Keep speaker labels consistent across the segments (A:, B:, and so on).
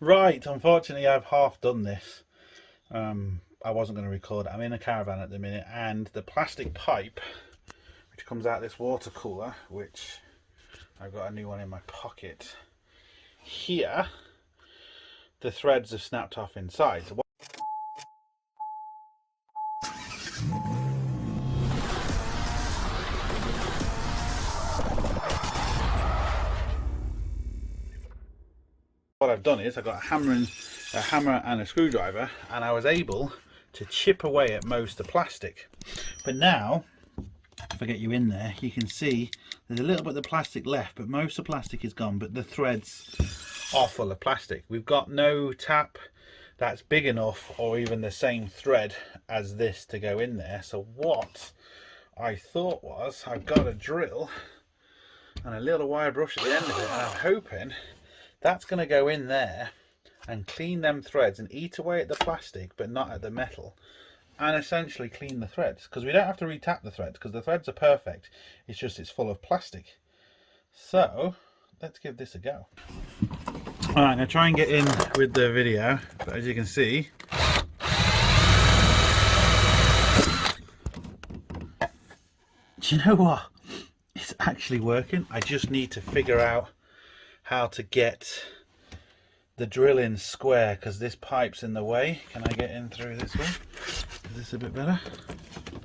A: Right, unfortunately I've half done this. I wasn't going to record it. I'm in a caravan at the minute, and the plastic pipe which comes out this water cooler, which I've got a new one in my pocket here, the threads have snapped off inside. So what I've done is I've got a hammer and a screwdriver, and I was able to chip away at most of the plastic. But now, if I get you in there, you can see there's a little bit of plastic left, but most of the plastic is gone, but the threads are full of plastic. We've got no tap that's big enough or even the same thread as this to go in there. So what I thought was, I've got a drill and a little wire brush at the end of it, and I'm hoping that's going to go in there and clean them threads and eat away at the plastic but not at the metal, and essentially clean the threads, because we don't have to retap the threads because the threads are perfect. It's just it's full of plastic. So let's give this a go. Alright, I'm going to try and get in with the video, but as you can see, do you know what? It's actually working. I just need to figure out how to get the drill in square because this pipe's in the way. Can I get in through this way? Is this a bit better?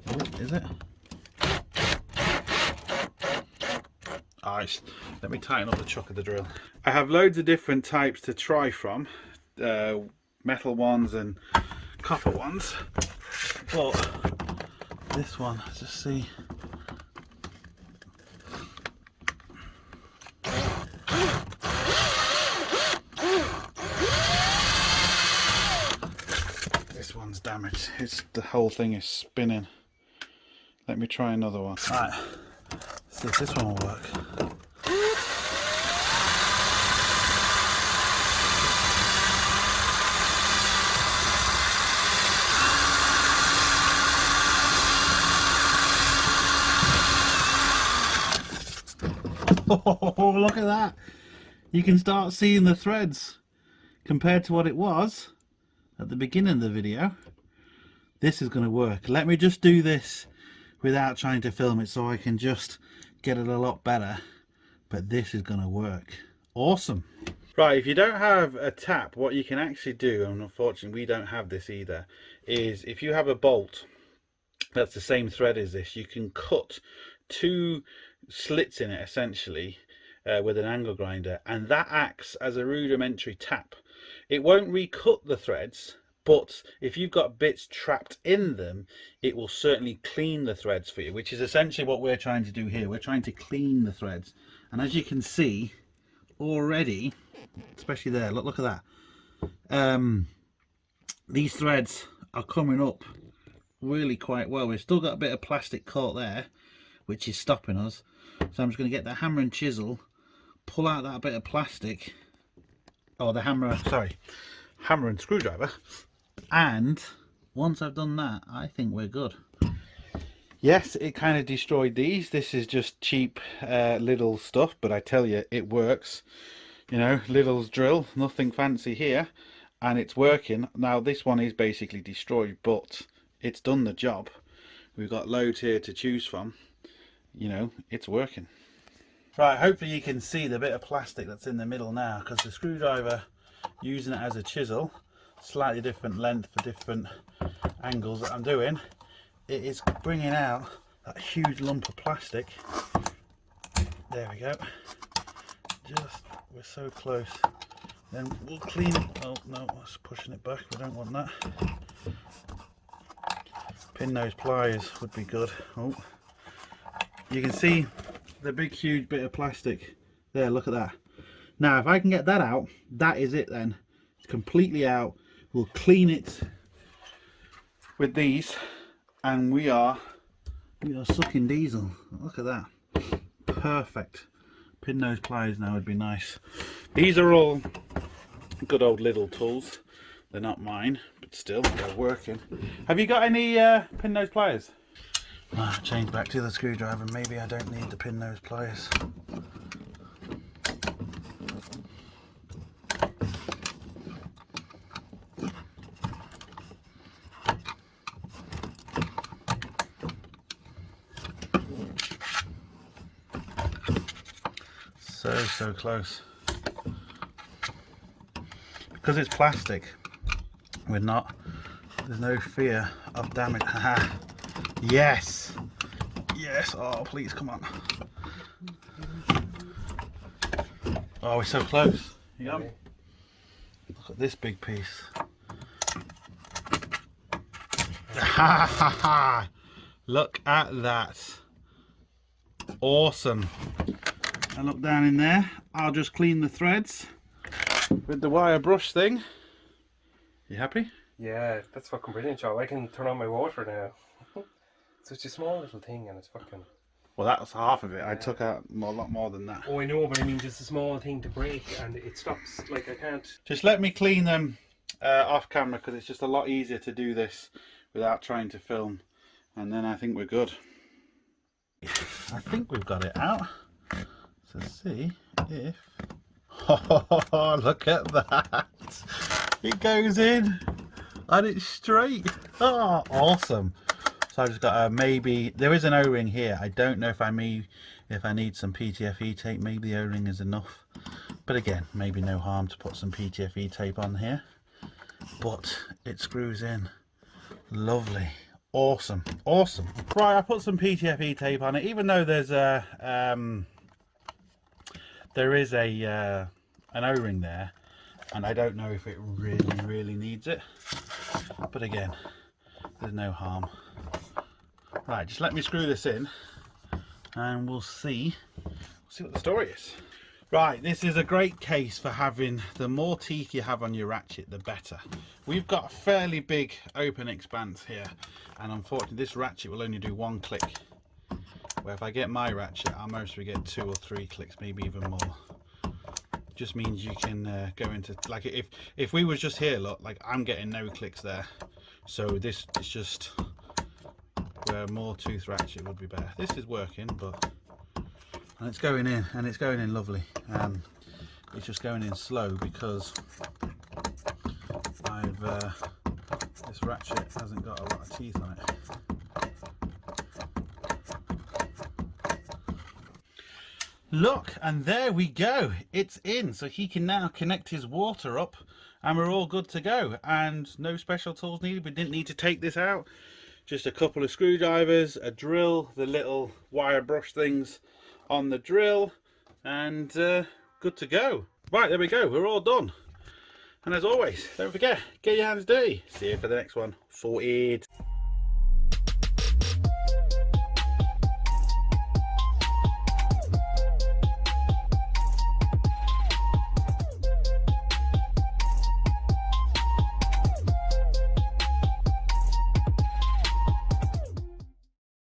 A: Oh, is it? Alright, let me tighten up the chuck of the drill. I have loads of different types to try from, metal ones and copper ones, but this one, let's just see. This one's damaged. The whole thing is spinning. Let me try another one. Right, let's see if this one will work. Oh, look at that. You can start seeing the threads compared to what it was at the beginning of the video. This is going to work. Let me just do this without trying to film it so I can just get it a lot better, but this is going to work. Awesome. Right, if you don't have a tap, what you can actually do, and unfortunately we don't have this either, is if you have a bolt that's the same thread as this, you can cut two slits in it essentially with an angle grinder, and that acts as a rudimentary tap. It won't recut the threads, but if you've got bits trapped in them, it will certainly clean the threads for you, which is essentially what we're trying to do here. We're trying to clean the threads, and as you can see already, especially there, look at that, these threads are coming up really quite well. We've still got a bit of plastic caught there, which is stopping us, so I'm just going to get the hammer and chisel, pull out that bit of plastic, or the hammer and screwdriver, and once I've done that, I think we're good. Yes, it kind of destroyed these. This is just cheap little stuff, but I tell you, it works. You know, Lidl's drill, nothing fancy here, and it's working. Now this one is basically destroyed, but it's done the job. We've got loads here to choose from. You know, it's working. Right, hopefully you can see the bit of plastic that's in the middle now, because the screwdriver, using it as a chisel, slightly different length for different angles that I'm doing, it is bringing out that huge lump of plastic. There we go. Just, we're so close. Then we'll clean it. Oh no, that's pushing it back. We don't want that. Pin nose pliers would be good. Oh, you can see the big huge bit of plastic there. Look at that. Now if I can get that out, that is it then. It's completely out. We'll clean it with these, and we are sucking diesel. Look at that. Perfect. Pin nose pliers now would be nice. These are all good old Lidl tools. They're not mine, but still they're working. Have you got any pin nose pliers? Change back to the screwdriver. Maybe I don't need the pin nose pliers. so close. Because it's plastic, there's no fear of damage. Yes! Yes! Oh, please, come on. Oh, we're so close. You got me? Look at this big piece. Look at that. Awesome. And look down in there. I'll just clean the threads with the wire brush thing. You happy?
B: Yeah, that's fucking brilliant, Joe. I can turn on my water now. Such a small little thing, and it's fucking...
A: Well, that's half of it. Yeah. I took out a lot more than that.
B: Oh, I know, but I mean just a small thing to break, and it stops. Like, I can't...
A: Just let me clean them off camera, because it's just a lot easier to do this without trying to film. And then I think we're good. I think we've got it out. So see if... Oh, look at that. It goes in and it's straight. Oh, awesome. So I've just got maybe, there is an O-ring here. I don't know if I need some PTFE tape. Maybe the O-ring is enough. But again, maybe no harm to put some PTFE tape on here. But it screws in. Lovely. Awesome. Awesome. Right, I put some PTFE tape on it, even though there's a an O-ring there, and I don't know if it really needs it, but again, there's no harm. Right, just let me screw this in and we'll see what the story is. Right, this is a great case for having, the more teeth you have on your ratchet, the better. We've got a fairly big open expanse here, and unfortunately this ratchet will only do one click, where if I get my ratchet, I'll mostly get 2 or 3 clicks, maybe even more. Just means you can go into, like, if we was just here, look, like I'm getting no clicks there, so this is just where a more tooth ratchet would be better. This is working, but and it's going in, and it's going in lovely. It's just going in slow because this ratchet hasn't got a lot of teeth on it. Look, and there we go, it's in. So he can now connect his water up and we're all good to go, and no special tools needed. We didn't need to take this out, just a couple of screwdrivers, a drill, the little wire brush things on the drill, and good to go. Right, there we go, we're all done. And as always, don't forget, get your hands dirty. See you for the next one. Sorted.